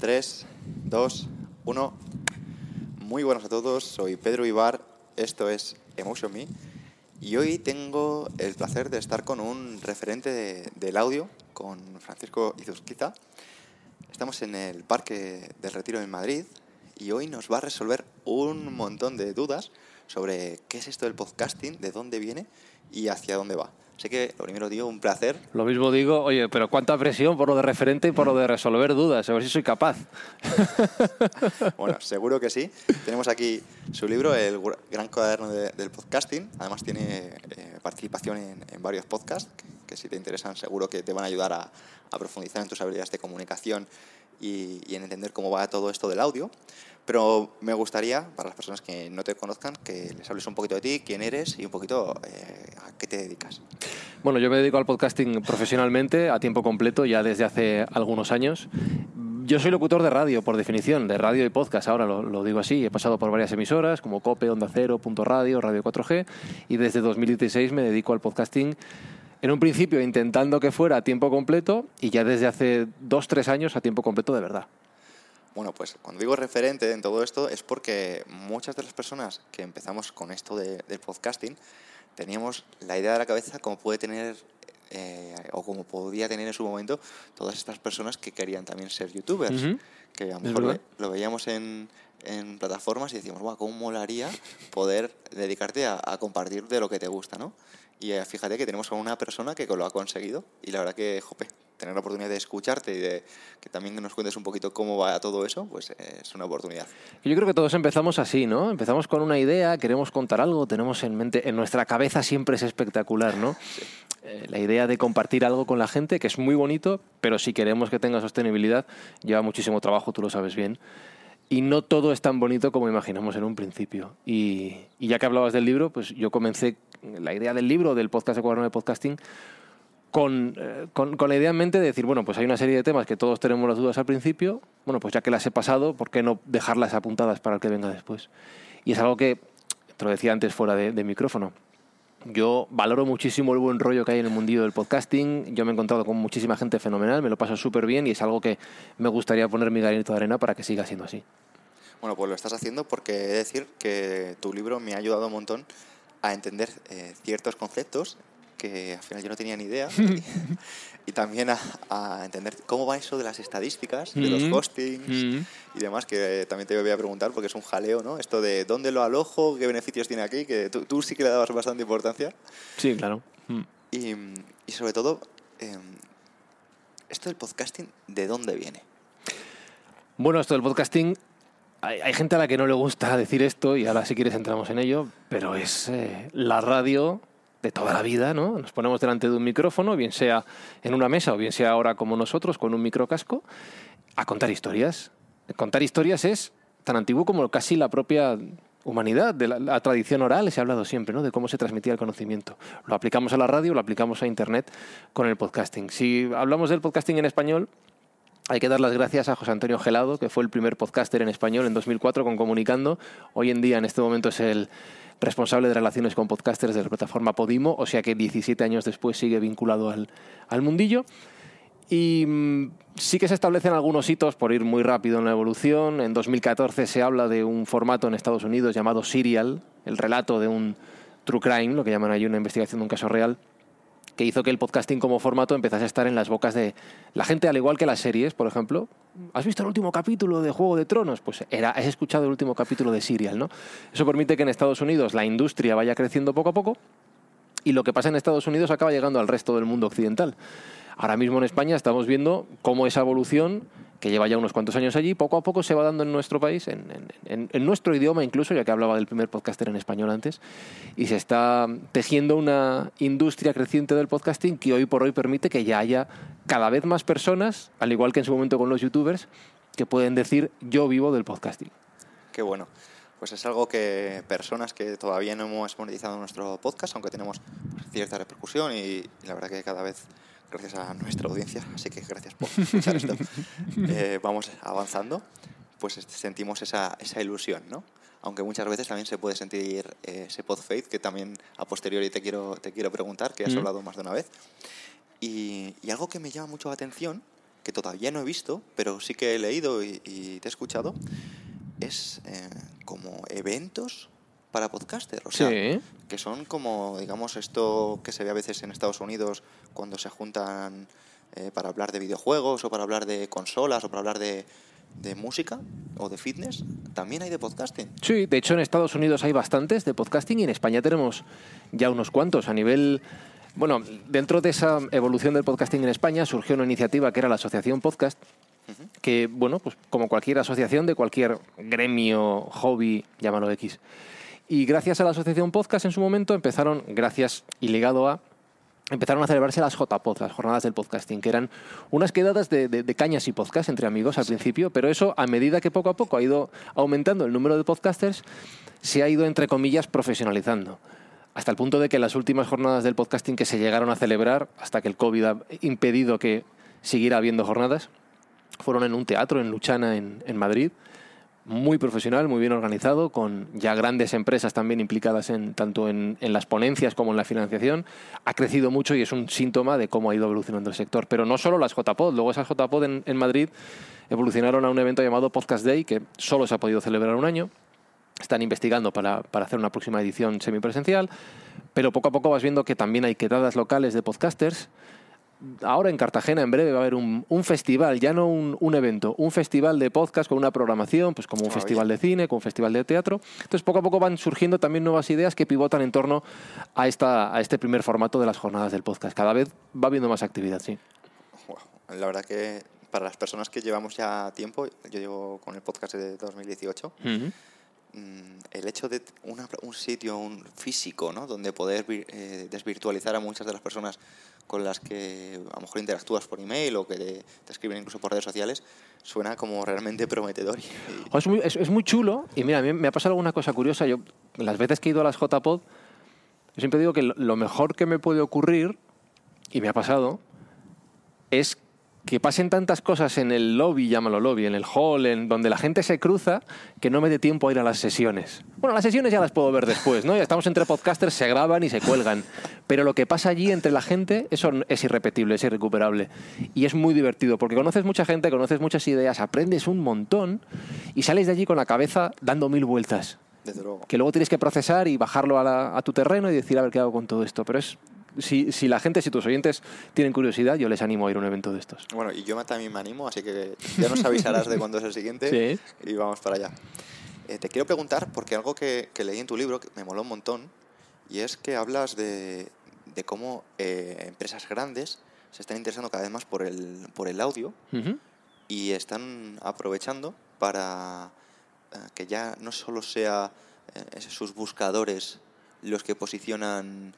3, 2, 1. Muy buenas a todos, soy Pedro Ibar, esto es Emotion Me y hoy tengo el placer de estar con un referente del audio, con Francisco Izuzquiza. Estamos en el Parque del Retiro en Madrid y hoy nos va a resolver un montón de dudas sobre qué es esto del podcasting, de dónde viene y hacia dónde va. Así que, lo primero, tío, un placer. Lo mismo digo, oye, pero cuánta presión por lo de referente y por lo de resolver dudas, a ver si soy capaz. Bueno, seguro que sí. Tenemos aquí su libro, El Gran Cuaderno del Podcasting. Además tiene participación en varios podcasts que si te interesan seguro que te van a ayudar a profundizar en tus habilidades de comunicación y en entender cómo va todo esto del audio. Pero me gustaría, para las personas que no te conozcan, que les hables un poquito de ti, quién eres y un poquito a qué te dedicas. Bueno, yo me dedico al podcasting profesionalmente, a tiempo completo, ya desde hace algunos años. Yo soy locutor de radio, por definición, de radio y podcast, ahora lo digo así. He pasado por varias emisoras, como COPE, Onda Cero, Punto Radio, Radio 4G, y desde 2016 me dedico al podcasting, en un principio intentando que fuera a tiempo completo, y ya desde hace 2-3 años a tiempo completo de verdad. Bueno, pues cuando digo referente en todo esto es porque muchas de las personas que empezamos con esto del podcasting teníamos la idea de la cabeza como puede tener o como podía tener en su momento todas estas personas que querían también ser youtubers, que a lo mejor lo veíamos en plataformas y decíamos, guau, cómo molaría poder dedicarte a compartir de lo que te gusta, ¿no? Y fíjate que tenemos a una persona que lo ha conseguido y la verdad que, jope, tener la oportunidad de escucharte y de que también nos cuentes un poquito cómo va todo eso, pues es una oportunidad. Yo creo que todos empezamos así, ¿no? Empezamos con una idea, queremos contar algo, tenemos en mente, en nuestra cabeza siempre es espectacular, ¿no? Sí. La idea de compartir algo con la gente, que es muy bonito, pero si queremos que tenga sostenibilidad, lleva muchísimo trabajo, tú lo sabes bien. Y no todo es tan bonito como imaginamos en un principio. Y ya que hablabas del libro, pues yo comencé la idea del libro, del podcast de Cuaderno de Podcasting, con la idea en mente de decir, bueno, pues hay una serie de temas que todos tenemos las dudas al principio, bueno, pues ya que las he pasado, ¿por qué no dejarlas apuntadas para el que venga después? Y es algo que, te lo decía antes fuera de micrófono, yo valoro muchísimo el buen rollo que hay en el mundillo del podcasting. Yo me he encontrado con muchísima gente fenomenal, me lo paso súper bien y es algo que me gustaría poner mi granito de arena para que siga siendo así. Bueno, pues lo estás haciendo porque he de decir que tu libro me ha ayudado un montón a entender ciertos conceptos que al final yo no tenía ni idea y también a entender cómo va eso de las estadísticas, de los hostings y demás, que también te voy a preguntar porque es un jaleo, ¿no? Esto de dónde lo alojo, qué beneficios tiene aquí, que tú sí que le dabas bastante importancia. Sí, claro. Y sobre todo, esto del podcasting, ¿de dónde viene? Bueno, esto del podcasting, hay gente a la que no le gusta decir esto y ahora si quieres entramos en ello, pero es la radio de toda la vida, ¿no? Nos ponemos delante de un micrófono, bien sea en una mesa o bien sea ahora como nosotros, con un microcasco, a contar historias. Contar historias es tan antiguo como casi la propia humanidad, de la tradición oral, se ha hablado siempre, ¿no? De cómo se transmitía el conocimiento. Lo aplicamos a la radio, lo aplicamos a Internet con el podcasting. Si hablamos del podcasting en español, hay que dar las gracias a José Antonio Gelado, que fue el primer podcaster en español en 2004 con Comunicando. Hoy en día, en este momento, es el responsable de relaciones con podcasters de la plataforma Podimo, o sea que 17 años después sigue vinculado al mundillo. Y sí que se establecen algunos hitos, por ir muy rápido en la evolución. En 2014 se habla de un formato en Estados Unidos llamado Serial, el relato de un true crime, lo que llaman allí una investigación de un caso real, que hizo que el podcasting como formato empezase a estar en las bocas de la gente, al igual que las series, por ejemplo. ¿Has visto el último capítulo de Juego de Tronos? Pues has escuchado el último capítulo de Serial, ¿no? Eso permite que en Estados Unidos la industria vaya creciendo poco a poco y lo que pasa en Estados Unidos acaba llegando al resto del mundo occidental. Ahora mismo en España estamos viendo cómo esa evolución, que lleva ya unos cuantos años allí, poco a poco se va dando en nuestro país, en nuestro idioma incluso, ya que hablaba del primer podcaster en español antes, y se está tejiendo una industria creciente del podcasting que hoy por hoy permite que ya haya cada vez más personas, al igual que en su momento con los youtubers, que pueden decir yo vivo del podcasting. Qué bueno. Pues es algo que personas que todavía no hemos monetizado nuestro podcast, aunque tenemos cierta repercusión y la verdad que cada vez, gracias a nuestra audiencia, así que gracias por escuchar esto, vamos avanzando, pues sentimos esa ilusión, ¿no? Aunque muchas veces también se puede sentir ese podfaith, que también a posteriori te quiero preguntar, que has hablado más de una vez. Y algo que me llama mucho la atención, que todavía no he visto, pero sí que he leído y te he escuchado, es como eventos para podcaster. O sea, Sí. que son como, digamos, esto que se ve a veces en Estados Unidos cuando se juntan para hablar de videojuegos o para hablar de consolas o para hablar de música o de fitness. También hay de podcasting. Sí, de hecho en Estados Unidos hay bastantes de podcasting y en España tenemos ya unos cuantos a nivel... Bueno, dentro de esa evolución del podcasting en España surgió una iniciativa que era la Asociación Podcast, que, bueno, pues como cualquier asociación de cualquier gremio, hobby, llámalo X. Y gracias a la Asociación Podcast en su momento empezaron, gracias y ligado a, empezaron a celebrarse las JPod, las jornadas del podcasting, que eran unas quedadas de cañas y podcast entre amigos al principio, pero eso, a medida que poco a poco ha ido aumentando el número de podcasters, se ha ido, entre comillas, profesionalizando. Hasta el punto de que las últimas jornadas del podcasting que se llegaron a celebrar, hasta que el COVID ha impedido que siguiera habiendo jornadas, fueron en un teatro, en Luchana, en Madrid, muy profesional, muy bien organizado, con ya grandes empresas también implicadas tanto en las ponencias como en la financiación. Ha crecido mucho y es un síntoma de cómo ha ido evolucionando el sector. Pero no solo las JPod, luego esas JPod en Madrid evolucionaron a un evento llamado Podcast Day, que solo se ha podido celebrar un año. Están investigando para hacer una próxima edición semipresencial, pero poco a poco vas viendo que también hay quedadas locales de podcasters. Ahora en Cartagena en breve va a haber un festival, ya no un evento, un festival de podcast con una programación, pues como un festival de cine, con un festival de teatro. Entonces poco a poco van surgiendo también nuevas ideas que pivotan en torno a este primer formato de las jornadas del podcast. Cada vez va habiendo más actividad, sí. Wow. La verdad que para las personas que llevamos ya tiempo, yo llevo con el podcast de 2018, el hecho de un sitio físico, ¿no?, donde poder desvirtualizar a muchas de las personas con las que a lo mejor interactúas por email o que te escriben incluso por redes sociales, suena como realmente prometedor. Es muy chulo. Y mira, a mí me ha pasado alguna cosa curiosa. Yo, las veces que he ido a las JPod, yo siempre digo que lo mejor que me puede ocurrir, y me ha pasado, es que pasen tantas cosas en el lobby, llámalo lobby, en el hall, en donde la gente se cruza, que no me dé tiempo a ir a las sesiones. Bueno, las sesiones ya las puedo ver después, ¿no? Ya estamos entre podcasters, se graban y se cuelgan. Pero lo que pasa allí entre la gente, eso es irrepetible, es irrecuperable. Y es muy divertido, porque conoces mucha gente, conoces muchas ideas, aprendes un montón y sales de allí con la cabeza dando 1000 vueltas. Desde luego. Que luego tienes que procesar y bajarlo a tu terreno y decir, a ver qué hago con todo esto. Pero es... Si la gente, si tus oyentes tienen curiosidad, yo les animo a ir a un evento de estos. Bueno, y yo también me animo, así que ya nos avisarás de cuándo es el siguiente. Sí. Y vamos para allá. Te quiero preguntar, porque algo que leí en tu libro que me moló un montón, y es que hablas de cómo empresas grandes se están interesando cada vez más por el audio y están aprovechando para que ya no solo sea sus buscadores los que posicionan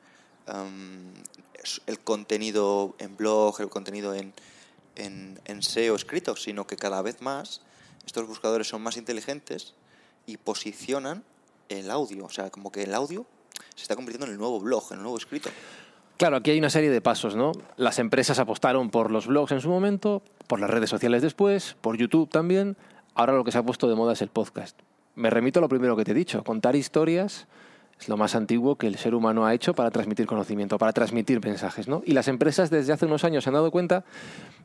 el contenido en blog, el contenido en SEO escrito, sino que cada vez más estos buscadores son más inteligentes y posicionan el audio. O sea, como que el audio se está convirtiendo en el nuevo blog, en el nuevo escrito. Claro, aquí hay una serie de pasos, ¿no? Las empresas apostaron por los blogs en su momento, por las redes sociales después, por YouTube también. Ahora lo que se ha puesto de moda es el podcast. Me remito a lo primero que te he dicho, contar historias es lo más antiguo que el ser humano ha hecho para transmitir conocimiento, para transmitir mensajes, ¿no? Y las empresas desde hace unos años se han dado cuenta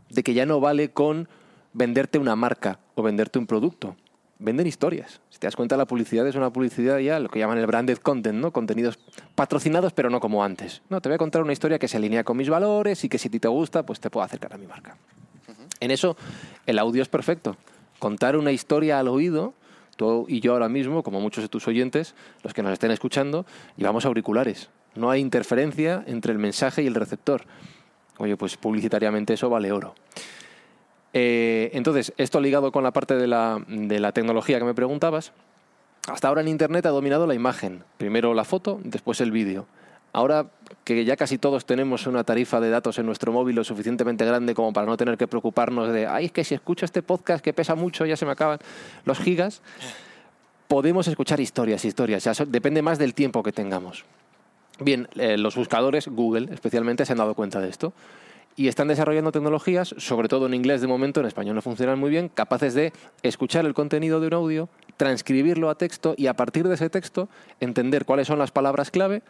de que ya no vale con venderte una marca o venderte un producto. Venden historias. Si te das cuenta, la publicidad es una publicidad ya, lo que llaman el branded content, ¿no? Contenidos patrocinados, pero no como antes. No, te voy a contar una historia que se alinea con mis valores y que si a ti te gusta, pues te puedo acercar a mi marca. En eso, el audio es perfecto. Contar una historia al oído. Tú y yo ahora mismo, como muchos de tus oyentes, los que nos estén escuchando, llevamos auriculares. No hay interferencia entre el mensaje y el receptor. Oye, pues publicitariamente eso vale oro. Entonces, esto ligado con la parte de la tecnología que me preguntabas, hasta ahora en Internet ha dominado la imagen. Primero la foto, después el vídeo. Ahora que ya casi todos tenemos una tarifa de datos en nuestro móvil lo suficientemente grande como para no tener que preocuparnos de es que si escucho este podcast que pesa mucho ya se me acaban los gigas, podemos escuchar historias. Ya depende más del tiempo que tengamos. Bien, los buscadores, Google especialmente, se han dado cuenta de esto y están desarrollando tecnologías, sobre todo en inglés de momento, en español no funcionan muy bien, capaces de escuchar el contenido de un audio, transcribirlo a texto y a partir de ese texto entender cuáles son las palabras clave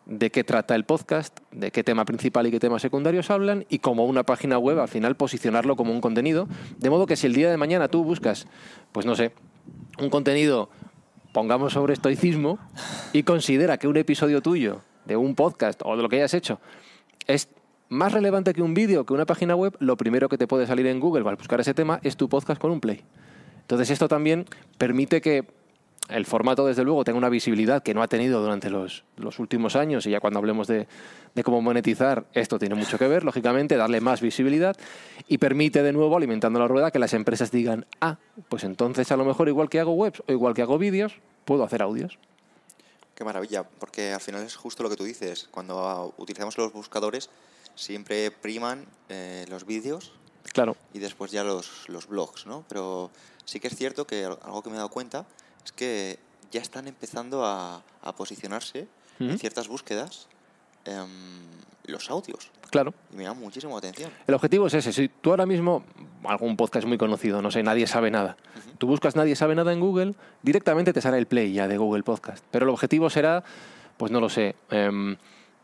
de qué trata el podcast, de qué tema principal y qué temas secundarios hablan, y como una página web al final posicionarlo como un contenido, de modo que si el día de mañana tú buscas, pues no sé, un contenido, pongamos sobre estoicismo, y considera que un episodio tuyo de un podcast o de lo que hayas hecho es más relevante que un vídeo, que una página web, lo primero que te puede salir en Google para buscar ese tema es tu podcast con un play. Entonces esto también permite que el formato, desde luego, tenga una visibilidad que no ha tenido durante los últimos años, y ya cuando hablemos de cómo monetizar, esto tiene mucho que ver, lógicamente, darle más visibilidad, y permite de nuevo, alimentando la rueda, que las empresas digan, pues entonces a lo mejor igual que hago webs o igual que hago vídeos, puedo hacer audios. Qué maravilla, porque al final es justo lo que tú dices. Cuando utilizamos los buscadores, siempre priman los vídeos. Claro. Y después ya los blogs, ¿no? Pero sí que es cierto que algo que me he dado cuenta es que ya están empezando a posicionarse en ciertas búsquedas los audios. Claro. Y me llama muchísimo la atención. El objetivo es ese. Si tú ahora mismo, algún podcast muy conocido, no sé, Nadie Sabe Nada, tú buscas Nadie Sabe Nada en Google, directamente te sale el play ya de Google Podcast. Pero el objetivo será, pues no lo sé,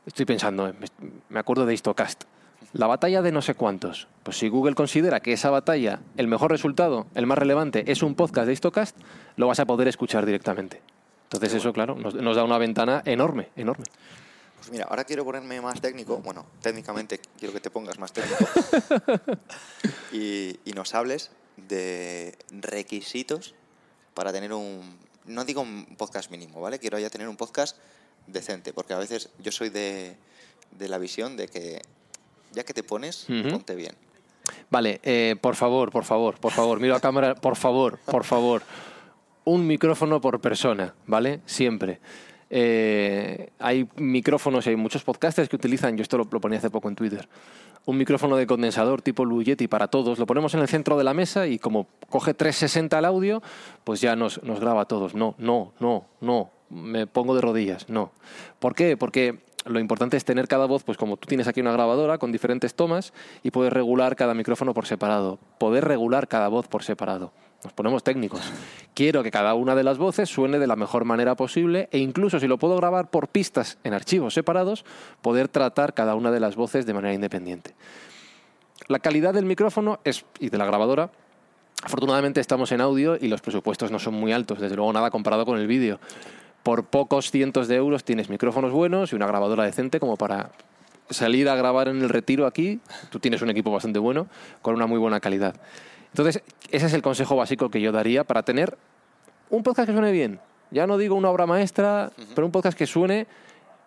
estoy pensando, me acuerdo de Histocast. La batalla de no sé cuántos. Pues si Google considera que esa batalla, el mejor resultado, el más relevante, es un podcast de Histocast, lo vas a poder escuchar directamente. Entonces eso, claro, nos da una ventana enorme, enorme. Pues mira, ahora quiero ponerme más técnico. Bueno, técnicamente quiero que te pongas más técnico. y nos hables de requisitos para tener no digo un podcast mínimo, ¿vale? Quiero ya tener un podcast decente, porque a veces yo soy de la visión de que ya que te pones, ponte bien. Vale, por favor, miro a cámara, por favor. Un micrófono por persona, ¿vale? Siempre. Hay micrófonos y hay muchos podcasters que utilizan, yo esto lo ponía hace poco en Twitter, un micrófono de condensador tipo Blue Yeti para todos, lo ponemos en el centro de la mesa y como coge 360 el audio, pues ya nos graba a todos. No, me pongo de rodillas, no. ¿Por qué? Porque lo importante es tener cada voz, pues como tú tienes aquí una grabadora con diferentes tomas, y puedes regular cada micrófono por separado, poder regular cada voz por separado. Nos ponemos técnicos. Quiero que cada una de las voces suene de la mejor manera posible, e incluso si lo puedo grabar por pistas en archivos separados, poder tratar cada una de las voces de manera independiente. La calidad del micrófono y de la grabadora, afortunadamente estamos en audio y los presupuestos no son muy altos, desde luego nada comparado con el vídeo. Por pocos cientos de euros tienes micrófonos buenos y una grabadora decente como para salir a grabar en el retiro aquí. Tú tienes un equipo bastante bueno, con una muy buena calidad. Entonces, ese es el consejo básico que yo daría para tener un podcast que suene bien. Ya no digo una obra maestra, pero un podcast que suene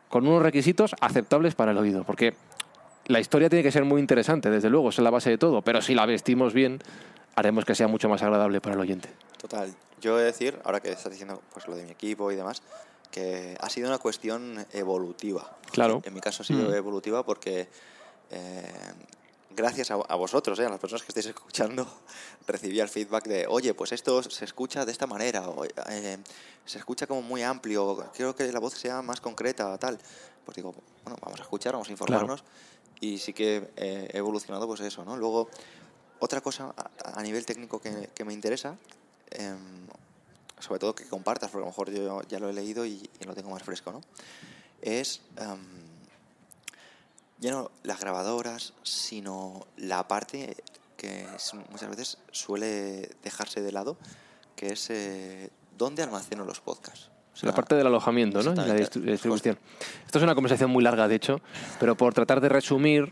con unos requisitos aceptables para el oído. Porque la historia tiene que ser muy interesante, desde luego, es la base de todo. Pero si la vestimos bien, haremos que sea mucho más agradable para el oyente. Total. Yo he de decir, ahora que estás diciendo pues lo de mi equipo y demás, que ha sido una cuestión evolutiva. Claro. En mi caso ha sido evolutiva porque gracias a vosotros, a las personas que estáis escuchando, recibí el feedback de, oye, pues esto se escucha de esta manera, o, se escucha como muy amplio, quiero que la voz sea más concreta, tal. Pues digo, bueno, vamos a escuchar, vamos a informarnos. Claro. Y sí que he evolucionado pues eso, ¿no? Luego, otra cosa a nivel técnico que me interesa, sobre todo que compartas, porque a lo mejor yo ya lo he leído y lo tengo más fresco, ¿no? Es ya no las grabadoras, sino la parte que muchas veces suele dejarse de lado, que es dónde almaceno los podcasts. O sea, la parte del alojamiento, ¿no? Y la distribución. Esto es una conversación muy larga, de hecho, pero por tratar de resumir,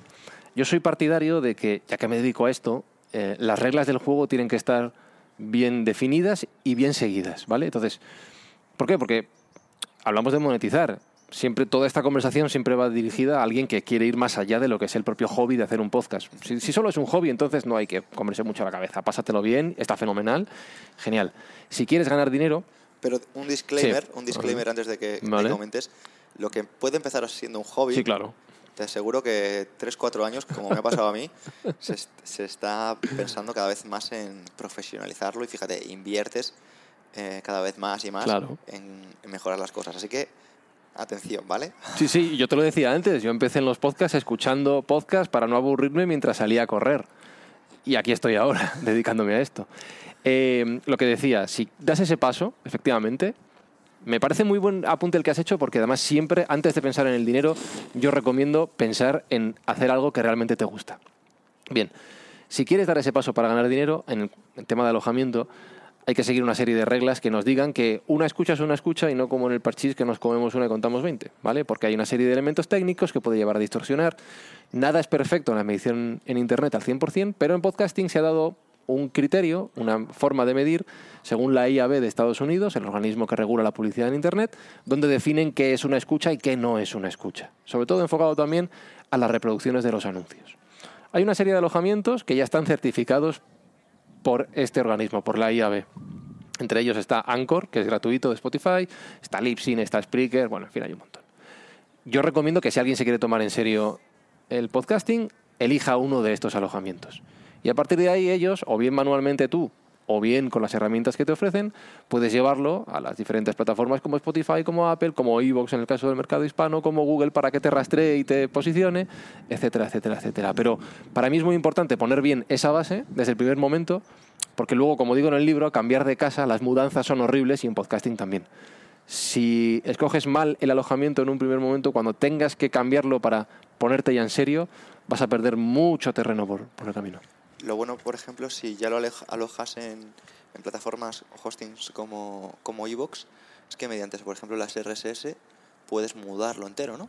yo soy partidario de que, ya que me dedico a esto, las reglas del juego tienen que estar bien definidas y bien seguidas, ¿vale? Entonces, ¿por qué? Porque hablamos de monetizar. Siempre, toda esta conversación siempre va dirigida a alguien que quiere ir más allá de lo que es el propio hobby de hacer un podcast. Si solo es un hobby, entonces no hay que comerse mucho la cabeza. Pásatelo bien, está fenomenal, genial. Si quieres ganar dinero... Pero un disclaimer antes de que me comentes. Lo que puede empezar siendo un hobby... Sí, claro. Te aseguro que 3-4 años, como me ha pasado a mí, se está pensando cada vez más en profesionalizarlo y fíjate, inviertes cada vez más y más en mejorar las cosas. Así que, atención, ¿vale? Sí, yo te lo decía antes. Yo empecé en los podcasts escuchando podcasts para no aburrirme mientras salía a correr. Y aquí estoy ahora, dedicándome a esto. Lo que decía, si das ese paso, efectivamente, Me parece muy buen apunte el que has hecho, porque además siempre, antes de pensar en el dinero, yo recomiendo pensar en hacer algo que realmente te gusta. Bien, si quieres dar ese paso para ganar dinero, en el tema de alojamiento, hay que seguir una serie de reglas que nos digan que una escucha es una escucha y no como en el parchís que nos comemos una y contamos 20, ¿vale? Porque hay una serie de elementos técnicos que puede llevar a distorsionar. Nada es perfecto en la medición en Internet al 100%, pero en podcasting se ha dado un criterio, una forma de medir, según la IAB de Estados Unidos, el organismo que regula la publicidad en Internet, donde definen qué es una escucha y qué no es una escucha. Sobre todo enfocado también a las reproducciones de los anuncios. Hay una serie de alojamientos que ya están certificados por este organismo, por la IAB. Entre ellos está Anchor, que es gratuito de Spotify, está Libsyn, está Spreaker, bueno, en fin, hay un montón. Yo recomiendo que si alguien se quiere tomar en serio el podcasting, elija uno de estos alojamientos. Y a partir de ahí ellos, o bien manualmente tú, o bien con las herramientas que te ofrecen, puedes llevarlo a las diferentes plataformas como Spotify, como Apple, como iVoox en el caso del mercado hispano, como Google para que te rastree y te posicione, etcétera, etcétera, etcétera. Pero para mí es muy importante poner bien esa base desde el primer momento, porque luego, como digo en el libro, cambiar de casa, las mudanzas son horribles y en podcasting también. Si escoges mal el alojamiento en un primer momento, cuando tengas que cambiarlo para ponerte ya en serio, vas a perder mucho terreno por el camino. Lo bueno, por ejemplo, si ya lo alojas en plataformas o hostings como iVoox, es que mediante, por ejemplo, las RSS puedes mudarlo entero, ¿no?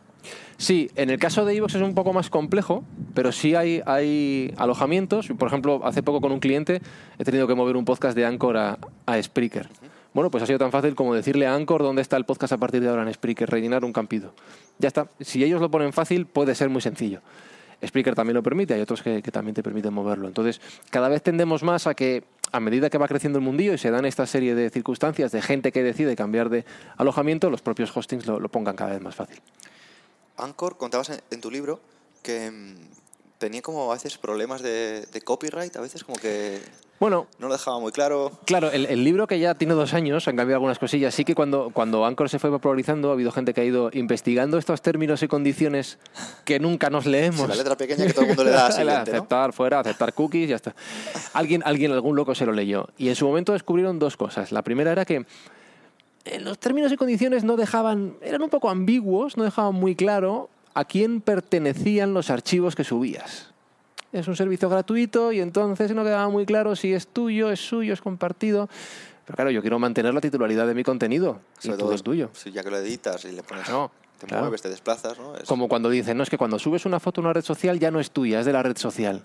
Sí, en el caso de iVoox es un poco más complejo, pero sí hay alojamientos. Por ejemplo, hace poco con un cliente he tenido que mover un podcast de Anchor a Spreaker. Bueno, pues ha sido tan fácil como decirle a Anchor dónde está el podcast a partir de ahora en Spreaker, rellenar un campito. Ya está. Si ellos lo ponen fácil, puede ser muy sencillo. Spreaker también lo permite, hay otros que también te permiten moverlo. Entonces, cada vez tendemos más a que, a medida que va creciendo el mundillo y se dan esta serie de circunstancias de gente que decide cambiar de alojamiento, los propios hostings lo pongan cada vez más fácil. Anchor, contabas en tu libro que tenía como a veces problemas de copyright, a veces como que bueno, no lo dejaba muy claro. Claro, el libro que ya tiene 2 años, han cambiado algunas cosillas. Sí que cuando Anchor se fue popularizando, ha habido gente que ha ido investigando estos términos y condiciones que nunca nos leemos. Sí, la letra pequeña que todo el mundo le da siguiente, ¿no? Aceptar, fuera, aceptar cookies, ya está. Algún loco se lo leyó. Y en su momento descubrieron 2 cosas. La primera era que los términos y condiciones eran un poco ambiguos, no dejaban muy claro a quién pertenecían los archivos que subías. Es un servicio gratuito y entonces no quedaba muy claro si es tuyo, es suyo, es compartido. Pero claro, yo quiero mantener la titularidad de mi contenido. Sobre y todo es tuyo. Si ya que lo editas y le pones, te Claro. mueves, te desplazas, ¿no? Como cuando dicen, no, es que cuando subes una foto a una red social ya no es tuya, es de la red social.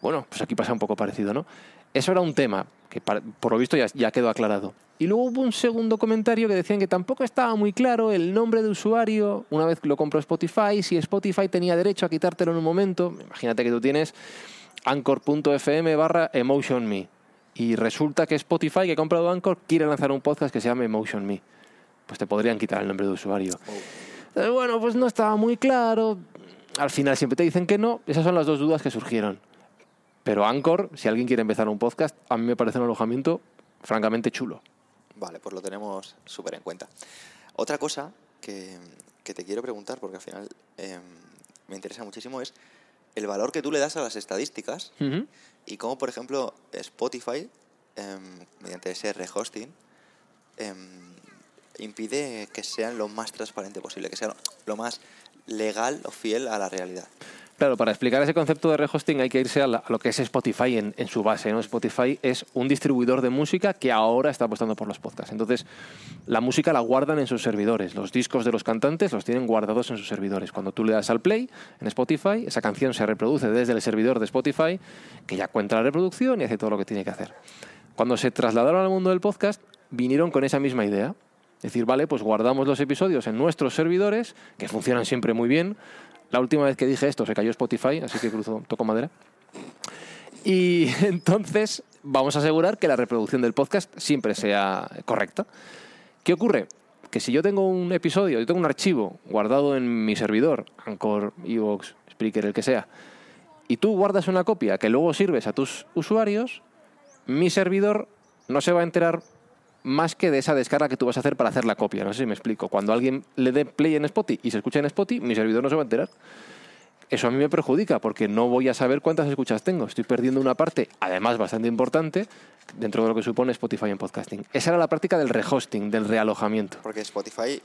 Bueno, pues aquí pasa un poco parecido, ¿no? Eso era un tema que por lo visto ya quedó aclarado. Y luego hubo un segundo comentario que decían que tampoco estaba muy claro el nombre de usuario una vez que lo compró Spotify, si Spotify tenía derecho a quitártelo en un momento. Imagínate que tú tienes anchor.fm/emotionme y resulta que Spotify, que ha comprado Anchor, quiere lanzar un podcast que se llama Emotion Me. Pues te podrían quitar el nombre de usuario. Entonces, bueno, pues no estaba muy claro. Al final siempre te dicen que no. Esas son las 2 dudas que surgieron. Pero Anchor, si alguien quiere empezar un podcast, a mí me parece un alojamiento francamente chulo. Vale, pues lo tenemos súper en cuenta. Otra cosa que te quiero preguntar, porque al final me interesa muchísimo, es el valor que tú le das a las estadísticas y cómo, por ejemplo, Spotify, mediante ese rehosting, impide que sean lo más transparente posible, que sea lo más legal o fiel a la realidad. Claro, para explicar ese concepto de rehosting hay que irse a lo que es Spotify en su base, ¿no? Spotify es un distribuidor de música que ahora está apostando por los podcasts. Entonces, la música la guardan en sus servidores. Los discos de los cantantes los tienen guardados en sus servidores. Cuando tú le das al play en Spotify, esa canción se reproduce desde el servidor de Spotify, que ya cuenta la reproducción y hace todo lo que tiene que hacer. Cuando se trasladaron al mundo del podcast, vinieron con esa misma idea. Es decir, vale, pues guardamos los episodios en nuestros servidores, que funcionan siempre muy bien. La última vez que dije esto se cayó Spotify, así que toco madera. Y entonces vamos a asegurar que la reproducción del podcast siempre sea correcta. ¿Qué ocurre? Que si yo tengo un episodio, yo tengo un archivo guardado en mi servidor, Anchor, iVoox, Spreaker, el que sea, y tú guardas una copia que luego sirves a tus usuarios, mi servidor no se va a enterar más que de esa descarga que tú vas a hacer para hacer la copia. No sé si me explico. Cuando alguien le dé play en Spotify y se escucha en Spotify, mi servidor no se va a enterar. eso a mí me perjudica porque no voy a saber cuántas escuchas tengo. Estoy perdiendo una parte, además bastante importante, dentro de lo que supone Spotify en podcasting. Esa era la práctica del rehosting, del realojamiento. Porque Spotify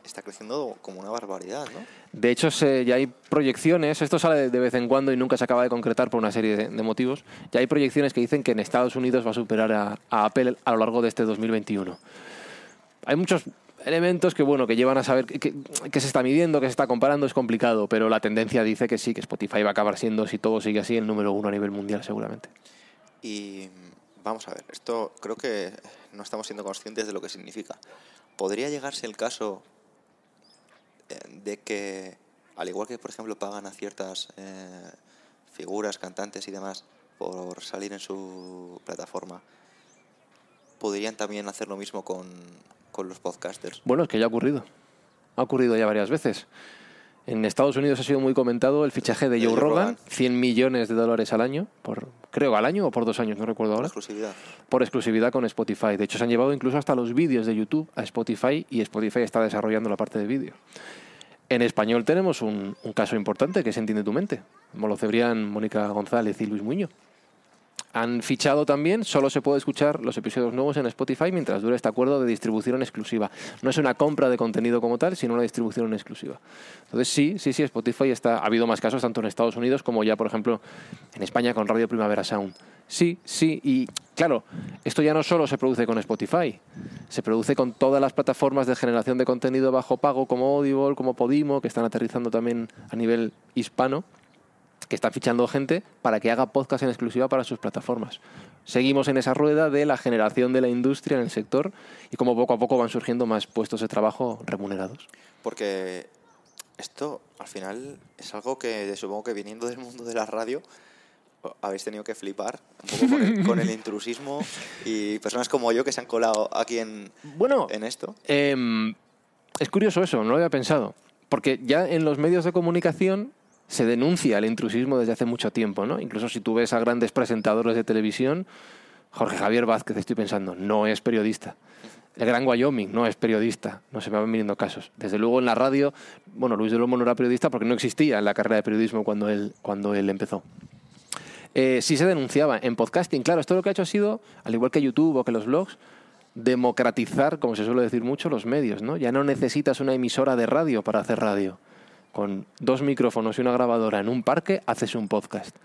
está creciendo como una barbaridad, ¿no? De hecho, ya hay proyecciones, esto sale de vez en cuando y nunca se acaba de concretar por una serie de motivos, ya hay proyecciones que dicen que en Estados Unidos va a superar a Apple a lo largo de este 2021. Hay muchos elementos que, bueno, que llevan a saber que se está midiendo, que se está comparando, es complicado, pero la tendencia dice que sí, que Spotify va a acabar siendo, si todo sigue así, el número 1 a nivel mundial seguramente. Y vamos a ver, esto creo que no estamos siendo conscientes de lo que significa. ¿Podría llegarse el caso de que, al igual que, por ejemplo, pagan a ciertas figuras, cantantes y demás por salir en su plataforma, podrían también hacer lo mismo con los podcasters? Bueno, es que ya ha ocurrido ya varias veces. En Estados Unidos ha sido muy comentado el fichaje de Joe Rogan, $100 millones al año, creo al año o por 2 años, no recuerdo ahora. Por exclusividad con Spotify. De hecho, se han llevado incluso hasta los vídeos de YouTube a Spotify y Spotify está desarrollando la parte de vídeo. En español tenemos un caso importante que es Entiende tu mente. Lo cebrían Mónica González y Luis Muñoz. Han fichado también, solo se puede escuchar los episodios nuevos en Spotify mientras dure este acuerdo de distribución en exclusiva. No es una compra de contenido como tal, sino una distribución en exclusiva. Entonces sí, Spotify ha habido más casos tanto en Estados Unidos como ya, por ejemplo, en España con Radio Primavera Sound. Sí, y claro, esto ya no solo se produce con Spotify, se produce con todas las plataformas de generación de contenido bajo pago como Audible, como Podimo, que están aterrizando también a nivel hispano, que están fichando gente para que haga podcast en exclusiva para sus plataformas. Seguimos en esa rueda de la generación de la industria en el sector y como poco a poco van surgiendo más puestos de trabajo remunerados. Porque esto, al final, es algo que supongo que viniendo del mundo de la radio habéis tenido que flipar un poco con el intrusismo y personas como yo que se han colado aquí en esto. Es curioso eso, no lo había pensado. Porque ya en los medios de comunicación se denuncia el intrusismo desde hace mucho tiempo, ¿no? Incluso si tú ves a grandes presentadores de televisión, Jorge Javier Vázquez, estoy pensando, no es periodista. El Gran Wyoming no es periodista, no se me van viniendo casos. Desde luego en la radio, Luis del Olmo no era periodista porque no existía en la carrera de periodismo cuando él empezó. Sí se denunciaba en podcasting. Claro, esto lo que ha hecho ha sido, al igual que YouTube o que los blogs, democratizar, como se suele decir mucho, los medios, ¿no? Ya no necesitas una emisora de radio para hacer radio. Con 2 micrófonos y una grabadora en un parque, haces un podcast.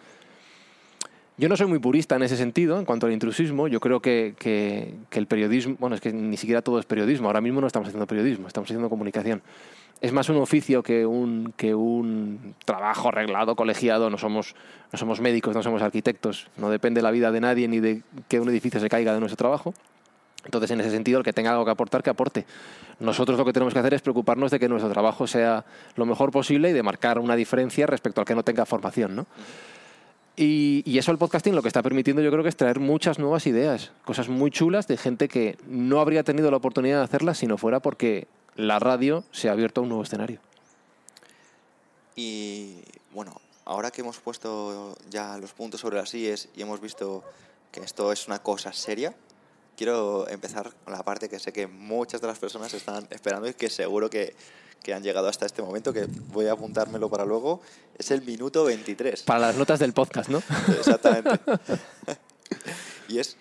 Yo no soy muy purista en ese sentido, en cuanto al intrusismo. Yo creo que el periodismo... es que ni siquiera todo es periodismo. Ahora mismo no estamos haciendo periodismo, estamos haciendo comunicación. Es más un oficio que un trabajo arreglado, colegiado. No somos médicos, no somos arquitectos. No depende la vida de nadie ni de que un edificio se caiga de nuestro trabajo. Entonces, en ese sentido, el que tenga algo que aportar, que aporte. Nosotros lo que tenemos que hacer es preocuparnos de que nuestro trabajo sea lo mejor posible y de marcar una diferencia respecto al que no tenga formación, ¿no? Y eso el podcasting lo que está permitiendo yo creo que es traer muchas nuevas ideas, cosas muy chulas de gente que no habría tenido la oportunidad de hacerlas si no fuera porque la radio se ha abierto a un nuevo escenario. Y ahora que hemos puesto ya los puntos sobre las IES y hemos visto que esto es una cosa seria, quiero empezar con la parte que sé que muchas de las personas están esperando y que seguro que han llegado hasta este momento, que voy a apuntármelo para luego. Es el minuto 23. Para las notas del podcast, ¿no? Exactamente. Y es,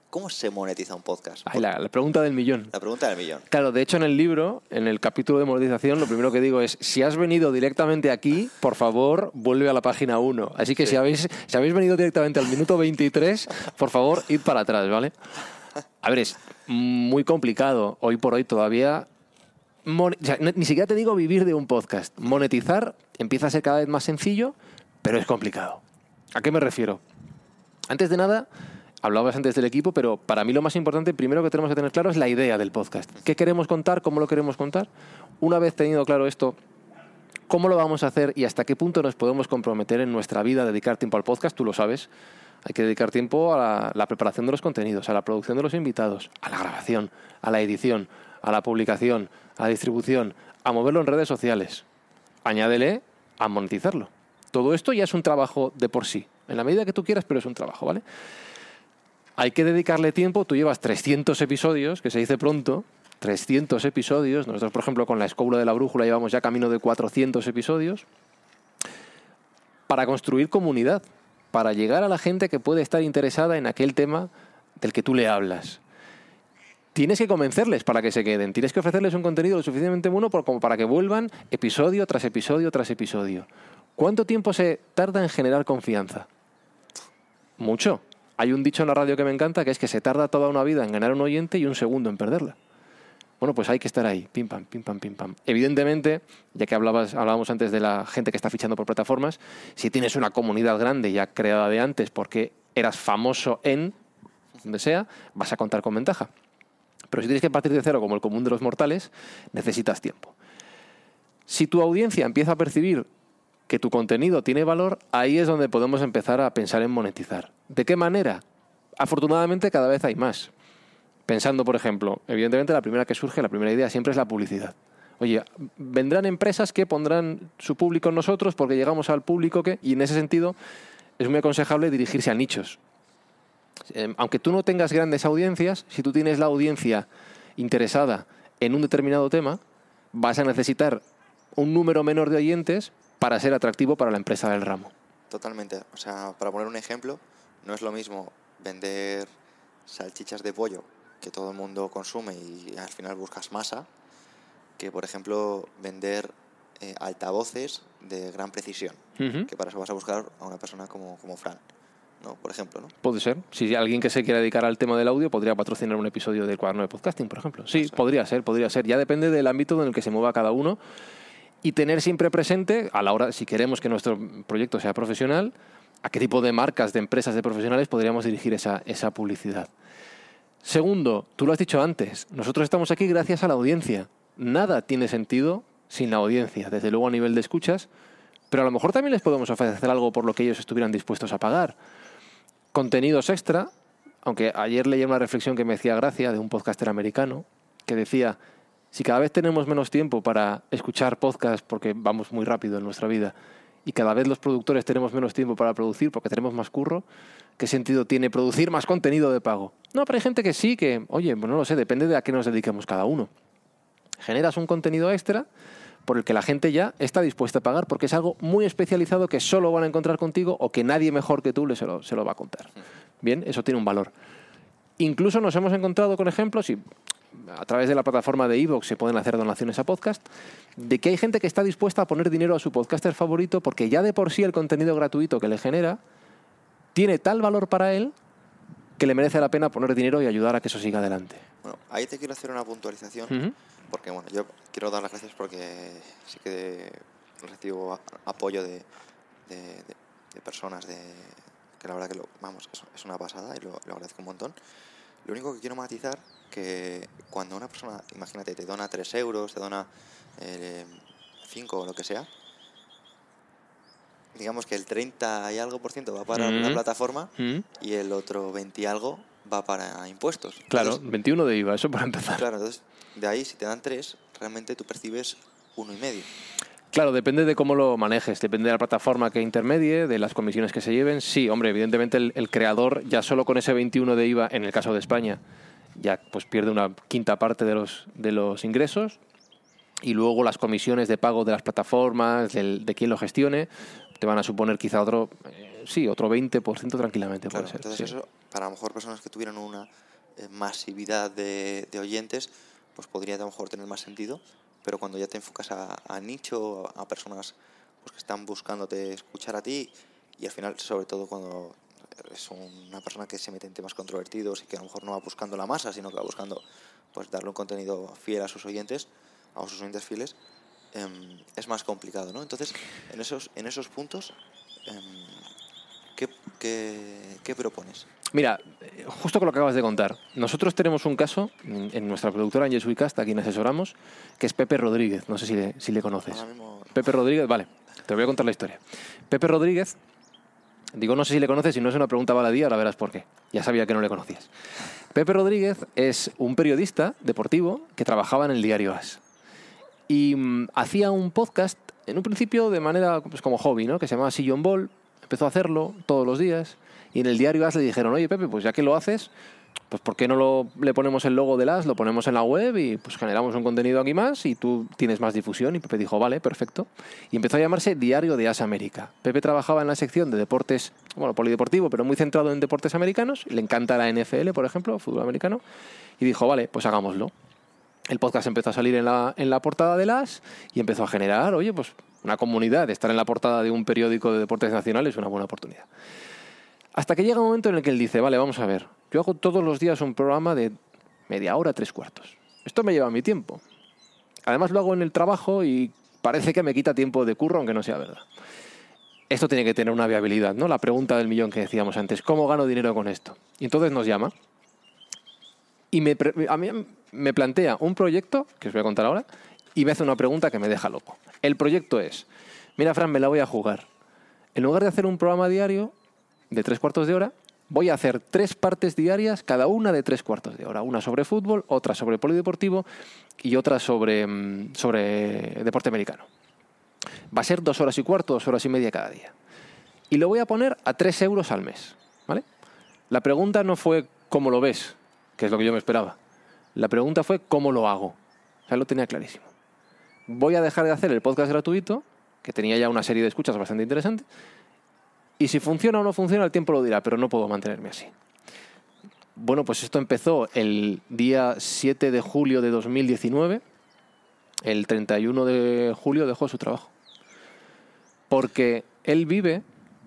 ¿cómo se monetiza un podcast? La pregunta del millón. La pregunta del millón. Claro, de hecho en el libro, en el capítulo de monetización, lo primero que digo es, si has venido directamente aquí, por favor, vuelve a la página 1. Así que si habéis venido directamente al minuto 23, por favor, id para atrás, ¿vale? A ver, es muy complicado hoy por hoy todavía. Ni siquiera te digo vivir de un podcast. Monetizar empieza a ser cada vez más sencillo, pero es complicado. ¿A qué me refiero? Antes de nada, hablabas antes del equipo, pero para mí lo más importante, primero que tenemos que tener claro es la idea del podcast. ¿Qué queremos contar? ¿Cómo lo queremos contar? Una vez tenido claro esto, ¿cómo lo vamos a hacer y hasta qué punto nos podemos comprometer en nuestra vida a dedicar tiempo al podcast? Tú lo sabes. Hay que dedicar tiempo a la preparación de los contenidos, a la producción de los invitados, a la grabación, a la edición, a la publicación, a la distribución, a moverlo en redes sociales. Añádele a monetizarlo. Todo esto ya es un trabajo de por sí. En la medida que tú quieras, pero es un trabajo, ¿vale? Hay que dedicarle tiempo. Tú llevas 300 episodios, que se dice pronto, 300 episodios. Nosotros, por ejemplo, con la Escóbula de la Brújula llevamos ya camino de 400 episodios. para construir comunidad, para llegar a la gente que puede estar interesada en aquel tema del que tú le hablas. Tienes que convencerles para que se queden. Tienes que ofrecerles un contenido lo suficientemente bueno como para que vuelvan episodio tras episodio tras episodio. ¿Cuánto tiempo se tarda en generar confianza? Mucho. Hay un dicho en la radio que me encanta, que es que se tarda toda una vida en ganar un oyente y un segundo en perderla. Bueno, pues hay que estar ahí, pim pam, pim pam, pim pam. Evidentemente, ya que hablábamos antes de la gente que está fichando por plataformas, si tienes una comunidad grande ya creada de antes porque eras famoso en donde sea, vas a contar con ventaja. Pero si tienes que partir de cero como el común de los mortales, necesitas tiempo. Si tu audiencia empieza a percibir que tu contenido tiene valor, ahí es donde podemos empezar a pensar en monetizar. ¿De qué manera? Afortunadamente cada vez hay más. Pensando, por ejemplo, evidentemente la primera que surge, la primera idea siempre es la publicidad. Oye, vendrán empresas que pondrán su público en nosotros porque llegamos al público que... Y en ese sentido es muy aconsejable dirigirse a nichos. Aunque tú no tengas grandes audiencias, si tú tienes la audiencia interesada en un determinado tema, vas a necesitar un número menor de oyentes para ser atractivo para la empresa del ramo. Totalmente. O sea, para poner un ejemplo, no es lo mismo vender salchichas de pollo que todo el mundo consume y al final buscas masa, que por ejemplo vender altavoces de gran precisión, que para eso vas a buscar a una persona como Fran, ¿no? Por ejemplo, ¿no? Puede ser. Si alguien que se quiera dedicar al tema del audio podría patrocinar un episodio del Cuaderno de Podcasting, por ejemplo. Sí, podría ser. Ya depende del ámbito en el que se mueva cada uno. Y tener siempre presente, a la hora, si queremos que nuestro proyecto sea profesional, a qué tipo de marcas, de empresas, de profesionales podríamos dirigir esa publicidad. Segundo, tú lo has dicho antes, nosotros estamos aquí gracias a la audiencia. Nada tiene sentido sin la audiencia, desde luego a nivel de escuchas, pero a lo mejor también les podemos ofrecer algo por lo que ellos estuvieran dispuestos a pagar. Contenidos extra, aunque ayer leí una reflexión que me hacía gracia de un podcaster americano que decía: si cada vez tenemos menos tiempo para escuchar podcasts porque vamos muy rápido en nuestra vida y cada vez los productores tenemos menos tiempo para producir porque tenemos más curro, ¿qué sentido tiene producir más contenido de pago? No, pero hay gente que sí, que, oye, pues no lo sé, depende de a qué nos dediquemos cada uno. Generas un contenido extra por el que la gente ya está dispuesta a pagar porque es algo muy especializado que solo van a encontrar contigo o que nadie mejor que tú se lo va a contar. Bien, eso tiene un valor. Incluso nos hemos encontrado con ejemplos, y a través de la plataforma de iVoox se pueden hacer donaciones a podcast, de que hay gente que está dispuesta a poner dinero a su podcaster favorito porque ya de por sí el contenido gratuito que le genera tiene tal valor para él que le merece la pena poner dinero y ayudar a que eso siga adelante. Bueno, ahí te quiero hacer una puntualización, porque bueno, yo quiero dar las gracias porque sí que recibo apoyo de personas que la verdad que es una pasada y lo agradezco un montón. Lo único que quiero matizar, que cuando una persona, imagínate, te dona 3 euros, te dona 5 o lo que sea, digamos que el 30 y algo % va para la plataforma y el otro 20 y algo va para impuestos. Claro, entonces, 21 de IVA, eso para empezar. Claro, entonces de ahí si te dan 3, realmente tú percibes 1,5. Claro, depende de cómo lo manejes, depende de la plataforma que intermedie, de las comisiones que se lleven. Sí, hombre, evidentemente el creador ya solo con ese 21 de IVA, en el caso de España, ya pues pierde una quinta parte de los ingresos, y luego las comisiones de pago de las plataformas, de quien lo gestione, te van a suponer quizá otro 20% tranquilamente. Claro, puede ser. entonces Sí. eso, para a lo mejor personas que tuvieran una masividad de oyentes, pues podría a lo mejor tener más sentido, pero cuando ya te enfocas a nicho, a personas pues que están buscándote escuchar a ti, y al final, sobre todo cuando es una persona que se mete en temas controvertidos y que a lo mejor no va buscando la masa, sino que va buscando pues darle un contenido fiel a sus oyentes fieles, es más complicado, ¿no? Entonces, en esos puntos, ¿qué propones? Mira, justo con lo que acabas de contar, nosotros tenemos un caso en nuestra productora, en Yes We Cast, a quien asesoramos, que es Pepe Rodríguez. No sé si le conoces. Ahora mismo no. Pepe Rodríguez, vale, te voy a contar la historia. Pepe Rodríguez, digo no sé si le conoces, si no es una pregunta baladí, ahora verás por qué. Ya sabía que no le conocías. Pepe Rodríguez es un periodista deportivo que trabajaba en el diario AS. Y hacía un podcast, en un principio de manera pues como hobby, ¿no? Que se llamaba Sillon Ball. Empezó a hacerlo todos los días Y en el diario As le dijeron, oye, Pepe, pues ya que lo haces, pues ¿por qué no le ponemos el logo del As, lo ponemos en la web y pues generamos un contenido aquí más y tú tienes más difusión? Y Pepe dijo, vale, perfecto. Y empezó a llamarse Diario de As América. Pepe trabajaba en la sección de deportes, bueno, polideportivo, pero muy centrado en deportes americanos. Le encanta la NFL, por ejemplo, fútbol americano. Y dijo, vale, pues hagámoslo. El podcast empezó a salir en la portada del As y empezó a generar, oye, pues una comunidad. Estar en la portada de un periódico de deportes nacionales es una buena oportunidad. Hasta que llega un momento en el que él dice, vale, vamos a ver, yo hago todos los días un programa de media hora, 3/4. Esto me lleva mi tiempo. Además lo hago en el trabajo y parece que me quita tiempo de curro, aunque no sea verdad. Esto tiene que tener una viabilidad, ¿no? La pregunta del millón que decíamos antes, ¿cómo gano dinero con esto? Y entonces nos llama y a mí me plantea un proyecto, que os voy a contar ahora, y me hace una pregunta que me deja loco. El proyecto es, mira, Fran, me la voy a jugar. En lugar de hacer un programa diario de 3/4 de hora, voy a hacer 3 partes diarias, cada una de 3/4 de hora. Una sobre fútbol, otra sobre polideportivo y otra sobre deporte americano. Va a ser 2 horas y cuarto, 2 horas y media cada día. Y lo voy a poner a 3 euros al mes, ¿vale? La pregunta no fue ¿cómo lo ves?, que es lo que yo me esperaba. La pregunta fue ¿cómo lo hago? O sea, lo tenía clarísimo. Voy a dejar de hacer el podcast gratuito, que tenía ya una serie de escuchas bastante interesante, y si funciona o no funciona, el tiempo lo dirá, pero no puedo mantenerme así. Bueno, pues esto empezó el día 7 de julio de 2019. El 31 de julio dejó su trabajo. Porque él vive,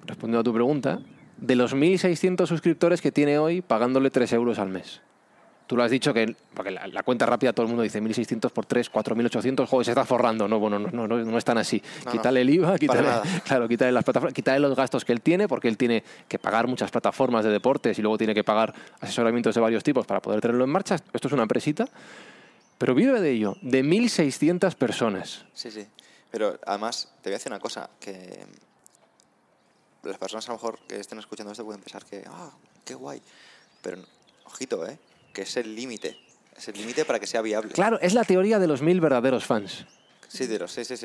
respondiendo a tu pregunta, de los 1.600 suscriptores que tiene hoy pagándole 3 euros al mes. Tú lo has dicho que, porque la cuenta rápida todo el mundo dice 1.600 por 3, 4.800, joder, se está forrando. No, bueno, no es tan así. No, quítale el IVA, quítale las plataformas, quítale los gastos que él tiene, porque él tiene que pagar muchas plataformas de deportes y luego tiene que pagar asesoramientos de varios tipos para poder tenerlo en marcha. Esto es una empresita, pero vive de ello, de 1.600 personas. Sí, sí. Pero además, te voy a decir una cosa, que las personas a lo mejor que estén escuchando esto pueden pensar que, qué guay. Pero, ojito, que es el límite. Es el límite para que sea viable. Claro, es la teoría de los 1.000 verdaderos fans. Sí.